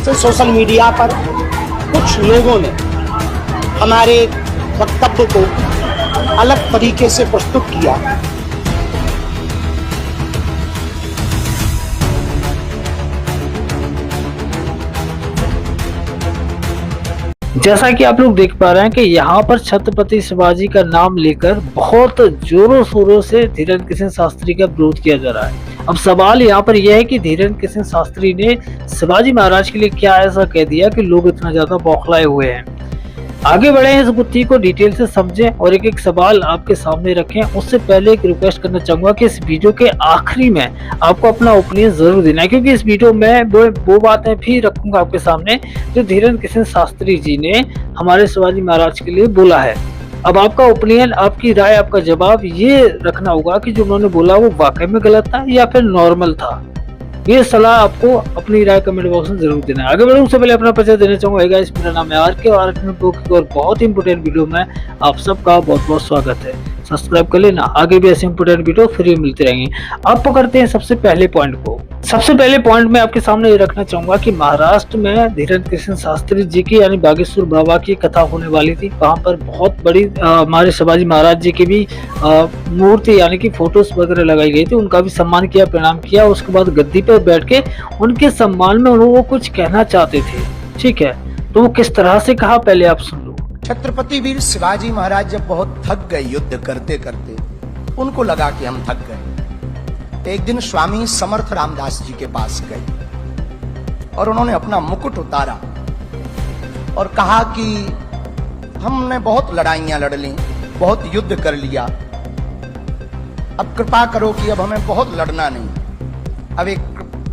से social media पर कुछ लोगों ने हमारे वक्तव्य को अलग तरीके से प्रस्तुत किया। जैसा कि आप लोग देख पा रहे हैं कि यहाँ पर छत्रपति शिवाजी का नाम लेकर बहुत जोरों शोरों से धीरेन्द्र किशन शास्त्री का विरोध किया जा रहा है। अब सवाल यहाँ पर यह है कि धीरेन्द्र किशन शास्त्री ने शिवाजी महाराज के लिए क्या ऐसा कह दिया कि लोग इतना ज्यादा बौखलाए हुए हैं। आगे बढ़े इस गुत्थी को डिटेल से समझें और एक एक सवाल आपके सामने रखें। उससे पहले एक रिक्वेस्ट करना चाहूंगा कि इस वीडियो के आखिरी में आपको अपना ओपिनियन जरूर देना है, क्योंकि इस वीडियो में वो बातें भी रखूंगा आपके सामने जो धीरेन्द्र किशन शास्त्री जी ने हमारे शिवाजी महाराज के लिए बोला है। अब आपका ओपिनियन, आपकी राय, आपका जवाब ये रखना होगा कि जो उन्होंने बोला वो वाकई में गलत था या फिर नॉर्मल था। ये सलाह आपको अपनी राय कमेंट बॉक्स में जरूर देना है। आगे बढ़ूं उससे पहले अपना परिचय देना चाहूंगा। इस मेरा नाम है आर और बहुत ही इंपोर्टेंट वीडियो में आप सबका बहुत बहुत स्वागत है। सब्सक्राइब कर लेना, आगे भी ऐसे इंपोर्टेंट वीडियो फ्री मिलते रहेंगे। अब पकड़ते हैं सबसे पहले पॉइंट को। सबसे पहले पॉइंट में आपके सामने ये रखना चाहूंगा कि महाराष्ट्र में धीरेन्द्र किशन शास्त्री जी की यानी बागेश्वर बाबा की कथा होने वाली थी। वहां पर बहुत बड़ी हमारे शिवाजी महाराज जी की भी मूर्ति यानी कि फोटोज वगैरह लगाई गई थी। उनका भी सम्मान किया, प्रणाम किया। उसके बाद गद्दी पर बैठ के उनके सम्मान में वो कुछ कहना चाहते थे। ठीक है, तो वो किस तरह से कहा पहले आप सुन लो। छत्रपति वीर शिवाजी महाराज जब बहुत थक गए युद्ध करते करते, उनको लगा कि हम थक गए। एक दिन स्वामी समर्थ रामदास जी के पास गए और उन्होंने अपना मुकुट उतारा और कहा कि हमने बहुत लड़ाइयां लड़ ली, बहुत युद्ध कर लिया, अब कृपा करो कि अब हमें बहुत लड़ना नहीं। अब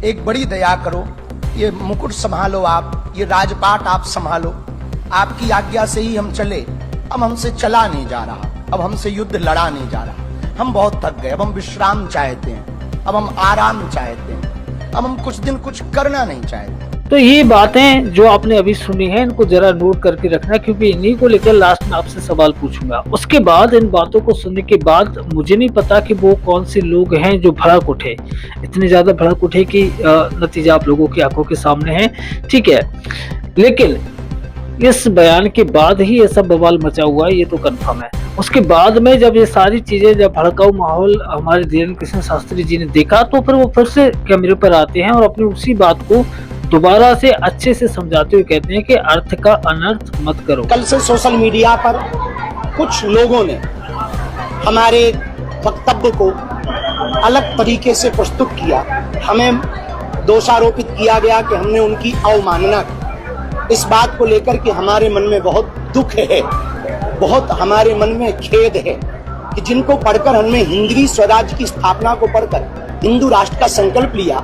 एक बड़ी दया करो, ये मुकुट संभालो आप, ये राजपाट आप संभालो, आपकी आज्ञा से ही हम चले। अब हमसे चला नहीं जा रहा, अब हमसे युद्ध लड़ा नहीं जा रहा, हम बहुत थक गए, अब हम विश्राम चाहते हैं, अब हम आराम चाहते हैं, अब हम कुछ दिन कुछ करना नहीं चाहते। तो ये बातें जो आपने अभी सुनी है इनको जरा नोट करके रखना, क्योंकि इन्हीं को लेकर लास्ट में आपसे सवाल पूछूंगा। उसके बाद इन बातों को सुनने के बाद मुझे नहीं पता कि वो कौन से लोग हैं जो भड़क उठे, इतने ज्यादा भड़क उठे कि नतीजा आप लोगों की आंखों के सामने है। ठीक है, लेकिन इस बयान के बाद ही ये सब बवाल मचा हुआ है, ये तो कंफर्म है। उसके बाद में जब ये सारी चीजें, जब भड़काऊ माहौल हमारे धीरेन्द्र किशन शास्त्री जी ने देखा, तो फिर वो फिर से कैमरे पर आते हैं और अपनी उसी बात को दोबारा से अच्छे से समझाते हुए कहते हैं कि अर्थ का अनर्थ मत करो। कल से सोशल मीडिया पर कुछ लोगों ने हमारे वक्तव्य को अलग तरीके से प्रस्तुत किया। हमें दोषारोपित किया गया कि हमने उनकी अवमानना की। इस बात को लेकर के हमारे मन में बहुत दुख है, बहुत हमारे मन में खेद है कि जिनको पढ़कर हमने हिंदवी स्वराज की स्थापना को पढ़कर हिंदू राष्ट्र का संकल्प लिया,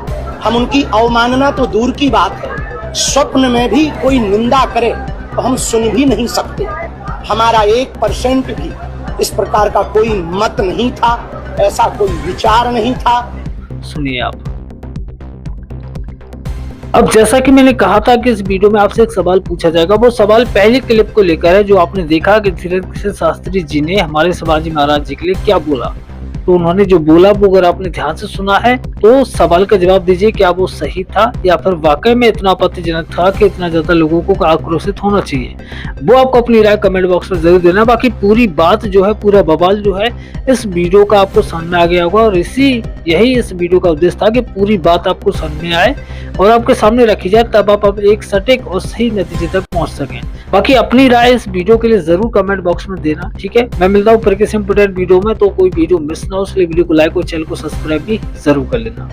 हम उनकी अवमानना तो दूर की बात है, स्वप्न में भी कोई निंदा करे तो हम सुन भी नहीं सकते। हमारा 1% भी इस प्रकार का कोई मत नहीं था, ऐसा कोई विचार नहीं था। सुनिए आप। अब जैसा कि मैंने कहा था कि इस वीडियो में आपसे एक सवाल पूछा जाएगा, वो सवाल पहले क्लिप को लेकर है जो आपने देखा कि धीरेन्द्र किशन शास्त्री जी ने हमारे शिवाजी महाराज जी के लिए क्या बोला। तो उन्होंने जो बोला वो अगर आपने ध्यान से सुना है तो सवाल का जवाब दीजिए, क्या वो सही था या फिर वाकई में इतना आपत्तिजनक था कि इतना ज्यादा लोगों को आक्रोशित होना चाहिए। वो आपको अपनी राय कमेंट बॉक्स में जरूर देना। बाकी पूरी बात जो है, पूरा बवाल जो है इस वीडियो का आपको समझ में आ गया होगा और यही इस वीडियो का उद्देश्य था कि पूरी बात आपको समझ में आए और आपके सामने रखी जाए, तब आप एक सटीक और सही नतीजे तक पहुंच सकें। बाकी अपनी राय इस वीडियो के लिए जरूर कमेंट बॉक्स में देना। ठीक है, मैं मिलता हूँ फिर किसी इंपोर्टेंट वीडियो में। तो कोई वीडियो मिस ना हो इसलिए वीडियो को लाइक और चैनल को सब्सक्राइब भी जरूर कर लेना।